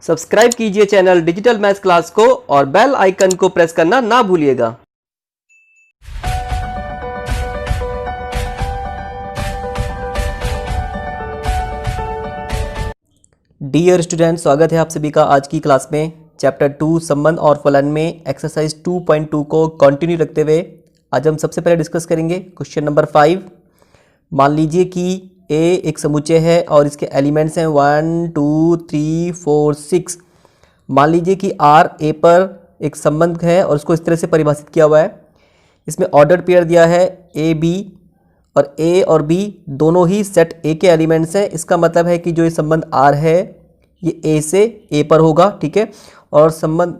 Subscribe कीजिए channel digital maths class को और बेल आइकन को प्रेस करना ना भूलिएगा। डियर स्टूडेंट, स्वागत है आप सभी का आज की क्लास में। चैप्टर 2 संबंध और फलन में एक्सरसाइज 2.2 को कंटिन्यू रखते हुए आज हम सबसे पहले डिस्कस करेंगे क्वेश्चन नंबर 5। मान लीजिए कि ए एक समुच्चय है और इसके एलिमेंट्स हैं 1 2 3 4 6। मान लीजिए कि आर ए पर एक संबंध है और उसको इस तरह से परिभाषित किया हुआ है। इसमें ऑर्डर्ड पेयर दिया है ए बी और ए और बी दोनों ही सेट ए के एलिमेंट्स हैं। इसका मतलब है कि जो ये संबंध आर है ये ए से ए पर होगा, ठीक है। और संबंध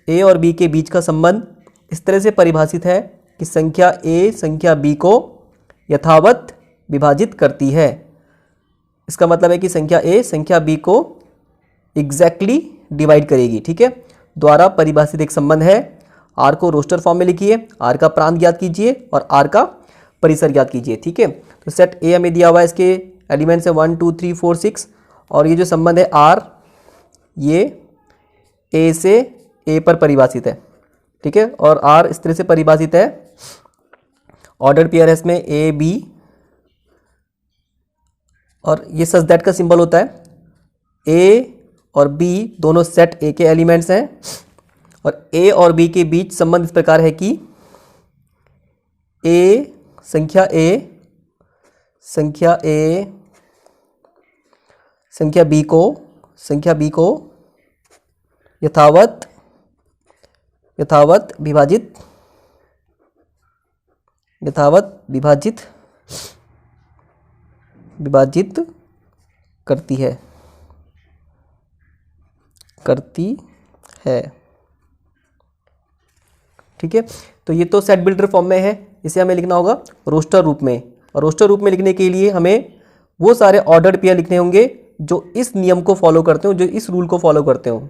ए और बी के बीच का संबंध इस तरह से परिभाषित है कि संख्या ए संख्या बी को यथावत विभाजित करती है। इसका मतलब है कि संख्या ए संख्या बी को एग्जैक्टली डिवाइड करेगी, ठीक है। द्वारा परिभाषित एक संबंध है। आर को रोस्टर फॉर्म में लिखिए, आर का प्रांत ज्ञात कीजिए और आर का परिसर ज्ञात कीजिए, ठीक है। तो सेट ए हमें दिया हुआ है, इसके एलिमेंट्स है 1 2 3 4 6 और ये जो संबंध है आर ये ए से ए पर परिभाषित है, ठीक है। और आर इस तरह से परिभाषित है, ऑर्डर्ड पेयर है इसमें ए बी और ये सच दैट का सिंबल होता है। ए और बी दोनों सेट ए के एलिमेंट्स हैं और ए और बी के बीच संबंध इस प्रकार है कि ए संख्या बी को यथावत विभाजित करती है, ठीक है। तो ये तो सेट बिल्डर फॉर्म में है, इसे हमें लिखना होगा रोस्टर रूप में। और रोस्टर रूप में लिखने के लिए हमें वो सारे ऑर्डर्ड पेयर लिखने होंगे जो इस नियम को फॉलो करते हो, जो इस रूल को फॉलो करते हो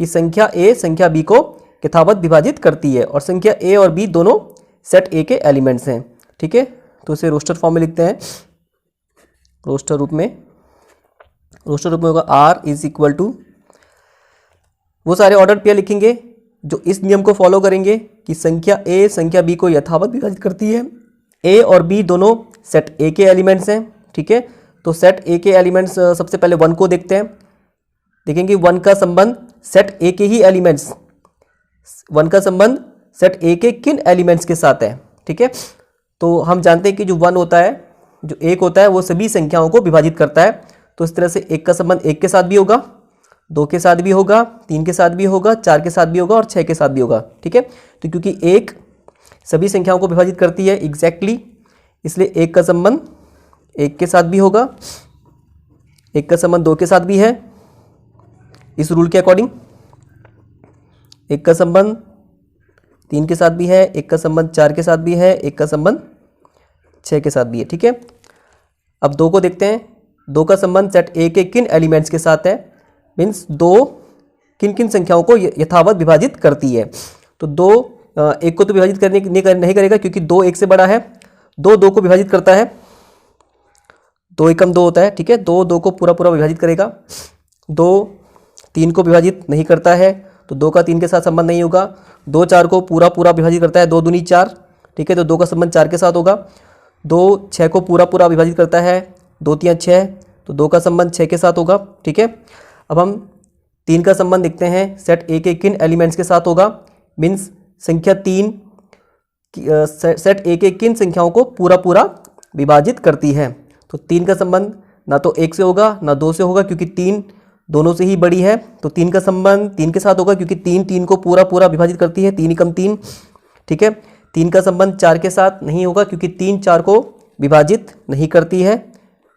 कि संख्या ए संख्या बी को यथावत विभाजित करती है और संख्या ए और बी दोनों सेट ए के एलिमेंट्स हैं, ठीक है। तो इसे रोस्टर फॉर्म में लिखते हैं। रोस्टर रूप में होगा आर इज इक्वल टू वो सारे ऑर्डर पेयर लिखेंगे जो इस नियम को फॉलो करेंगे कि संख्या ए संख्या बी को यथावत विभाजित करती है। ए और बी दोनों सेट ए के एलिमेंट्स हैं, ठीक है। तो सेट ए के एलिमेंट्स सबसे पहले 1 को देखते हैं। देखेंगे 1 का संबंध सेट ए के ही एलिमेंट्स, 1 का संबंध सेट ए के किन एलिमेंट्स के साथ है, ठीक है। तो हम जानते हैं कि जो 1 होता है, जो 1 होता है वो सभी संख्याओं को विभाजित करता है। तो इस तरह से 1 का संबंध 1 के साथ भी होगा, 2 के साथ भी होगा, 3 के साथ भी होगा, 4 के साथ भी होगा और 6 के साथ भी होगा, ठीक है। तो क्योंकि 1 सभी संख्याओं को विभाजित करती है एग्जैक्टली, इसलिए 1 का संबंध 1 के साथ भी होगा, 1 का संबंध 2 के साथ भी है इस रूल के अकॉर्डिंग, 1 का संबंध 3 के साथ भी है, 1 का संबंध 4 के साथ भी है, 1 का संबंध 6 के साथ भी है, ठीक है। अब 2 को देखते हैं। 2 का संबंध सेट ए के किन एलिमेंट्स के साथ है, मीन्स 2 किन किन संख्याओं को यथावत विभाजित करती है। तो 2 1 को तो विभाजित नहीं करेगा क्योंकि 2 1 से बड़ा है। 2 को विभाजित करता है, 2 एकम 2 होता है, ठीक है। 2 को पूरा विभाजित करेगा। 2 3 को विभाजित नहीं करता है, तो 2 का 3 के साथ संबंध नहीं होगा। 2 4 को पूरा विभाजित करता है, 2 दूनी 4, ठीक है। तो 2 का संबंध 4 के साथ होगा। 2 6 को पूरा विभाजित करता है, 2 3 6, तो 2 का संबंध 6 के साथ होगा, ठीक है। अब हम 3 का संबंध देखते हैं सेट ए के किन एलिमेंट्स के साथ होगा, मीन्स संख्या 3 सेट ए के किन संख्याओं को पूरा विभाजित करती है। तो 3 का संबंध ना तो 1 से होगा ना 2 से होगा क्योंकि 3 दोनों से ही बड़ी है। तो 3 का संबंध 3 के साथ होगा क्योंकि 3 को पूरा विभाजित करती है, 3 एकम 3, ठीक है। 3 का संबंध 4 के साथ नहीं होगा क्योंकि 3 4 को विभाजित नहीं करती है,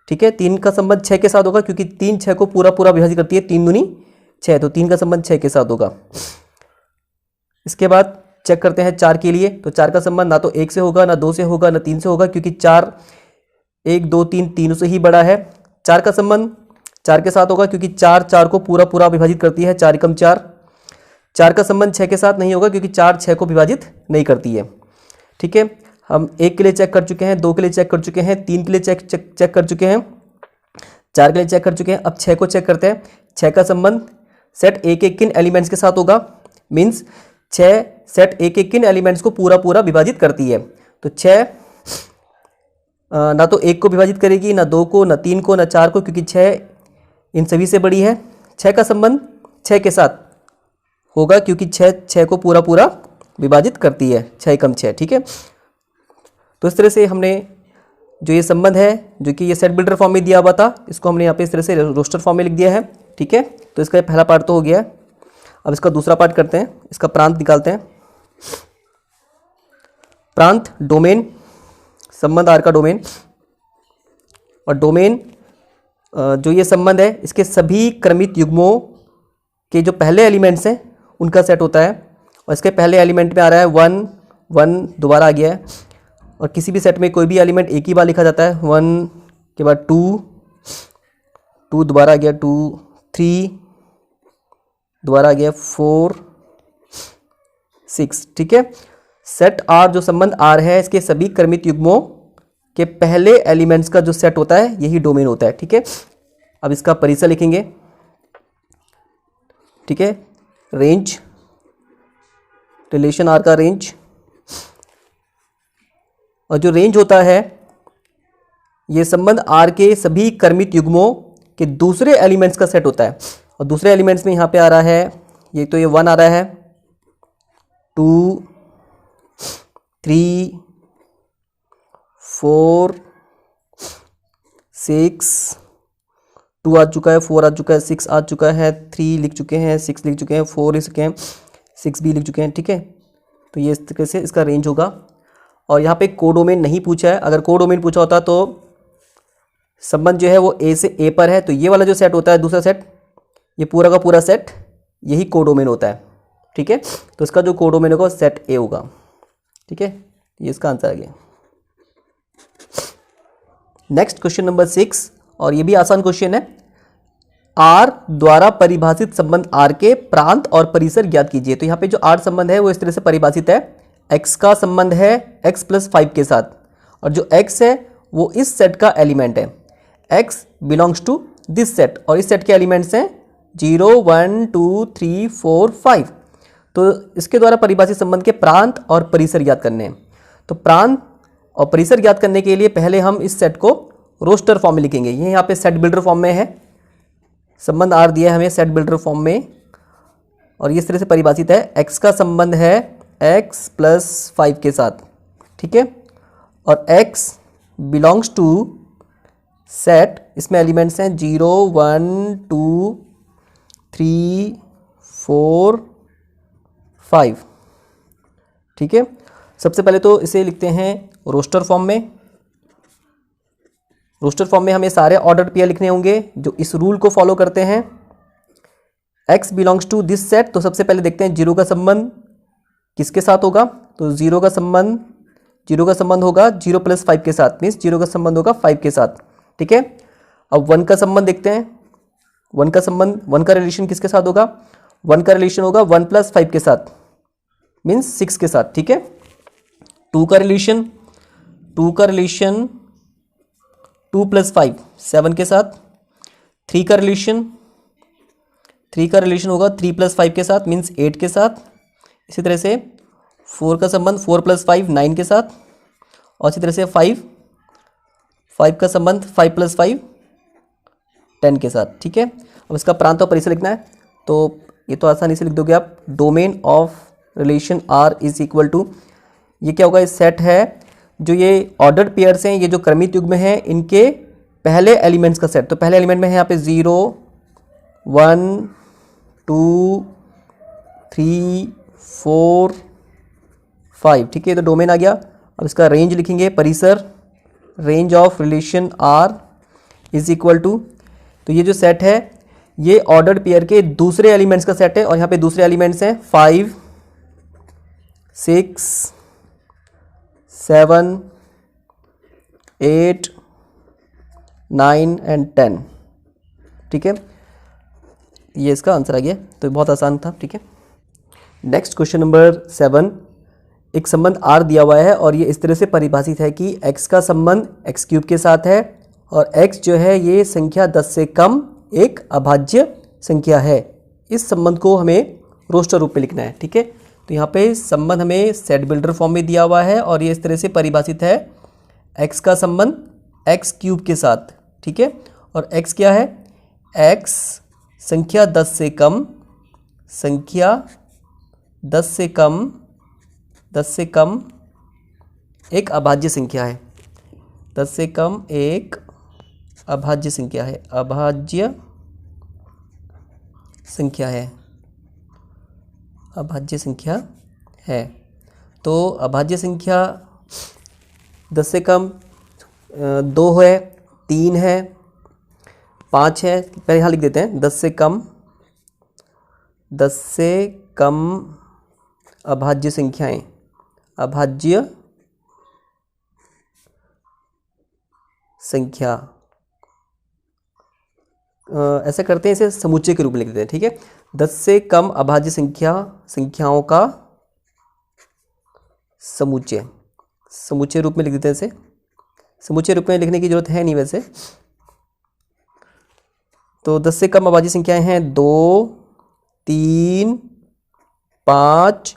ठीक है। 3 का संबंध 6 के साथ होगा क्योंकि 3 6 को पूरा विभाजित करती है, 3 दूनी 6, तो 3 का संबंध 6 के साथ होगा। इसके बाद चेक करते हैं 4 के लिए। तो 4 का संबंध ना तो 1 से होगा ना 2 से होगा ना 3 से होगा क्योंकि 4 1 2 3 तीनों से ही बड़ा है। 4 का संबंध 4 के साथ होगा क्योंकि 4 4 को पूरा विभाजित करती है, 4 एकम 4। 4 का संबंध 6 के साथ नहीं होगा क्योंकि 4 6 को विभाजित नहीं करती है, ठीक है। हम 1 के लिए चेक कर चुके हैं, 2 के लिए चेक कर चुके हैं, 3 के लिए चेक कर चुके हैं, 4 के लिए चेक कर चुके हैं। अब 6 को चेक करते हैं। 6 का संबंध सेट ए के किन एलिमेंट्स के साथ होगा, मीन्स 6 सेट ए के किन एलिमेंट्स को पूरा पूरा विभाजित करती है। तो 6 ना तो 1 को विभाजित करेगी, ना 2 को, ना 3 को, ना 4 को, क्योंकि 6 इन सभी से बड़ी है। 6 का संबंध 6 के साथ होगा क्योंकि 6 को पूरा पूरा विभाजित करती है, 6 कम 6, ठीक है। तो इस तरह से हमने जो ये संबंध है, जो कि ये सेट बिल्डर फॉर्म में दिया हुआ था, इसको हमने यहाँ पे इस तरह से रोस्टर फॉर्म में लिख दिया है, ठीक है। तो इसका पहला पार्ट तो हो गया है। अब इसका दूसरा पार्ट करते हैं, इसका प्रांत निकालते हैं। प्रांत डोमेन, संबंध आर का डोमेन, और डोमेन जो ये संबंध है इसके सभी क्रमित युग्मों के जो पहले एलिमेंट्स हैं उनका सेट होता है। और इसके पहले एलिमेंट में आ रहा है 1 1 दोबारा आ गया है, और किसी भी सेट में कोई भी एलिमेंट एक ही बार लिखा जाता है। 1 के बाद 2 2 दोबारा आ गया, 2 3 दोबारा आ गया, 4 6, ठीक है। सेट आर जो संबंध आर है इसके सभी क्रमित युग्मों के पहले एलिमेंट्स का जो सेट होता है यही डोमेन होता है, ठीक है। अब इसका परिसर लिखेंगे, ठीक है। रेंज, रिलेशन आर का रेंज, और जो रेंज होता है ये संबंध आर के सभी क्रमित युग्मों के दूसरे एलिमेंट्स का सेट होता है। और दूसरे एलिमेंट्स में यहाँ पे आ रहा है, ये तो ये 1 आ रहा है, 2 3 4 6 2 आ चुका है, 4 आ चुका है, 6 आ चुका है, 3 लिख चुके हैं, 6 लिख चुके हैं, 4 लिख चुके हैं, 6 भी लिख चुके हैं, ठीक है। तो ये इस तरह से इसका रेंज होगा। और यहाँ पे कोडोमेन नहीं पूछा है, अगर कोडोमेन पूछा होता तो संबंध जो है वो ए से ए पर है, तो ये वाला जो सेट होता है दूसरा सेट, ये पूरा का पूरा सेट यही कोडोमेन होता है, ठीक है। तो इसका जो कोडोमेन होगा सेट ए होगा, ठीक है। ये इसका आंसर आ गया। नेक्स्ट क्वेश्चन नंबर 6, और ये भी आसान क्वेश्चन है। आर द्वारा परिभाषित संबंध आर के प्रांत और परिसर ज्ञात कीजिए। तो यहाँ पे जो आर संबंध है वो इस तरह से परिभाषित है, एक्स का संबंध है x + 5 के साथ, और जो x है वो इस सेट का एलिमेंट है। x belongs to this set, और इस सेट के एलिमेंट्स हैं 0 1 2 3 4 5। तो इसके द्वारा परिभाषित संबंध के प्रांत और परिसर ज्ञात करने हैं। तो प्रांत और परिसर ज्ञात करने के लिए पहले हम इस सेट को रोस्टर फॉर्म में लिखेंगे। ये यहाँ पे सेट बिल्डर फॉर्म में है, संबंध आर दिया है हमें सेट बिल्डर फॉर्म में, और ये इस तरह से परिभाषित है, x का संबंध है x + 5 के साथ, ठीक है। और x बिलोंग्स टू सेट, इसमें एलिमेंट्स हैं 0 1 2 3 4 5, ठीक है। सबसे पहले तो इसे लिखते हैं रोस्टर फॉर्म में। रोस्टर फॉर्म में हमें सारे ऑर्डर पेयर लिखने होंगे जो इस रूल को फॉलो करते हैं। x belongs to this set, तो सबसे पहले देखते हैं 0 का संबंध किसके साथ होगा। तो 0 का संबंध होगा 0 + 5 के साथ, मीन्स 0 का संबंध होगा 5 के साथ, ठीक है। अब 1 का संबंध देखते हैं। 1 का रिलेशन किसके साथ होगा। 1 का रिलेशन होगा 1 + 5 के साथ, मीन्स 6 के साथ, ठीक है। 2 का रिलेशन 2 + 5 7 के साथ। 3 का रिलेशन होगा 3 + 5 के साथ, मीन्स 8 के साथ। इसी तरह से 4 का संबंध 4 + 5 9 के साथ, और इसी तरह से 5 का संबंध 5 + 5 10 के साथ, ठीक है। अब इसका प्रांत और परिसर लिखना है, तो ये तो आसानी से लिख दोगे आप। Domain of relation R is equal to, ये क्या होगा, इस सेट है जो ये ऑर्डर्ड पेयर्स हैं, ये जो क्रमित युग्म हैं, इनके पहले एलिमेंट्स का सेट। तो पहले एलिमेंट में है यहाँ पे 0 1 2 3 4 5, ठीक है। तो डोमेन आ गया। अब इसका रेंज लिखेंगे, परिसर, range of relation R is equal to, तो ये जो सेट है ये ऑर्डर्ड पेयर के दूसरे एलिमेंट्स का सेट है, और यहाँ पे दूसरे एलिमेंट्स हैं 5 6 7 8 9 एंड 10, ठीक है। ये इसका आंसर आ गया। तो बहुत आसान था, ठीक है। नेक्स्ट क्वेश्चन नंबर 7, एक संबंध R दिया हुआ है और ये इस तरह से परिभाषित है कि x का संबंध x³ के साथ है, और x जो है ये संख्या 10 से कम एक अभाज्य संख्या है। इस संबंध को हमें रोस्टर रूप में लिखना है। ठीक है, तो यहाँ पे संबंध हमें सेट बिल्डर फॉर्म में दिया हुआ है और ये इस तरह से परिभाषित है, x का संबंध x क्यूब के साथ। ठीक है, और x क्या है, x संख्या 10 से कम, संख्या 10 से कम एक अभाज्य संख्या है, 10 से कम एक अभाज्य संख्या है, अभाज्य संख्या है। तो अभाज्य संख्या 10 से कम 2 है, 3 है, 5 है। पहले यहाँ लिख देते हैं 10 से कम अभाज्य संख्याएं, अभाज्य संख्या, ऐसा करते हैं, इसे समुच्चय के रूप में लिख देते हैं। ठीक है, 10 से कम अभाज्य संख्याओं का समुच्चय रूप में लिख देते हैं। इसे समुच्चय रूप में लिखने की जरूरत है नहीं वैसे। तो 10 से कम अभाज्य संख्याएं हैं 2, 3, 5,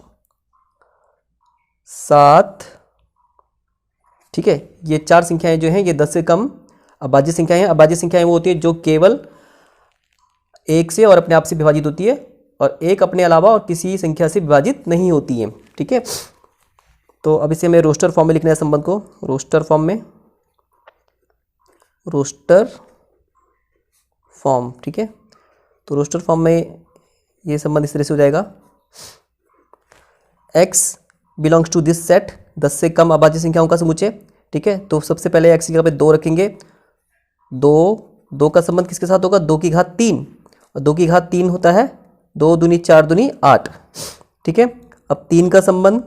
7। ठीक है, ये 4 संख्याएं जो हैं ये 10 से कम अभाज्य संख्याएं हैं। अभाज्य संख्याएं वो होती है जो केवल एक से और अपने आप से विभाजित होती है और एक अपने अलावा और किसी संख्या से विभाजित नहीं होती है। ठीक है, तो अब इसे हमें रोस्टर फॉर्म में लिखना है संबंध को, रोस्टर फॉर्म। ठीक है, तो रोस्टर फॉर्म में ये संबंध इस तरह से हो जाएगा, x belongs to this set, 10 से कम अभाज्य संख्याओं का समुच्चय। ठीक है, तो सबसे पहले x की जगह पे 2 रखेंगे। 2 का संबंध किसके साथ होगा, 2 की घात 3, और 2 की घात 3 होता है 2 दूनी 4 दूनी 8। ठीक है, अब 3 का संबंध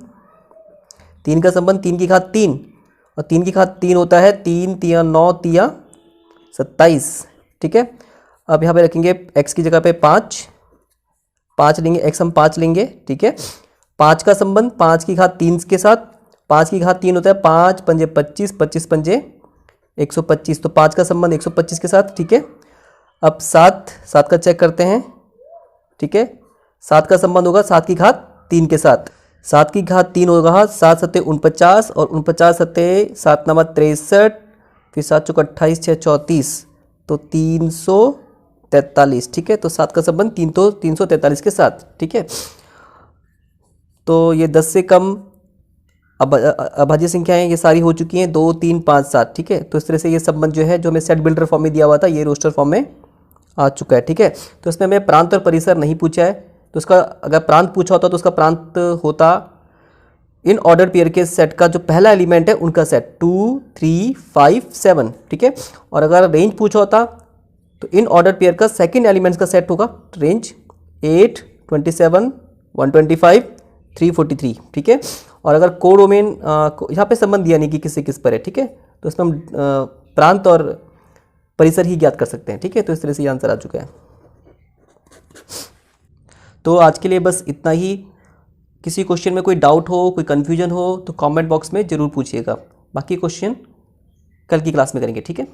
3 की घात 3, और 3 की घात 3 होता है 3 तिया 9 तिया 27। ठीक है, अब यहाँ पे रखेंगे x की जगह पे 5 लेंगे, x हम 5 लेंगे। ठीक है, 5 का संबंध 5 की घात 3 के साथ, 5 की घात 3 होता है 5 पंजे 25, 25 पंजे 125, तो 5 का संबंध 125 के साथ। ठीक है, अब 7 का चेक करते हैं। ठीक है, 7 का संबंध होगा 7 की घात 3 के साथ, 7 की घात 3 होगा 7 सत्ते 49, और 49 सत्ते 7 नवा 63, फिर 7 चौक 28, 6 34, तो 343। ठीक है, तो 7 का संबंध 343 के साथ। ठीक है, तो ये 10 से कम अभाज्य संख्याएं ये सारी हो चुकी हैं, 2, 3, 5, 7। ठीक है, तो इस तरह से ये संबंध जो है जो हमें सेट बिल्डर फॉर्म में दिया हुआ था ये रोस्टर फॉर्म में आ चुका है। ठीक है, तो इसमें हमें प्रांत और परिसर नहीं पूछा है, तो उसका अगर प्रांत पूछा होता तो उसका प्रांत होता इन ऑर्डर पेयर के सेट का जो पहला एलिमेंट है उनका सेट 2, 3, 5, 7। ठीक है, और अगर रेंज पूछा होता तो इन ऑर्डर पेयर का सेकंड एलिमेंट्स का सेट होगा रेंज 8, 27, 125, 343। ठीक है, और अगर कोडोमेन यहाँ पे संबंध दिया नहीं कि किससे किस पर है। ठीक है, तो इसमें हम प्रांत और परिसर ही ज्ञात कर सकते हैं। ठीक है, तो इस तरह से ये आंसर आ चुका है। तो आज के लिए बस इतना ही। किसी क्वेश्चन में कोई डाउट हो, कोई कन्फ्यूजन हो तो कमेंट बॉक्स में ज़रूर पूछिएगा। बाकी क्वेश्चन कल की क्लास में करेंगे। ठीक है।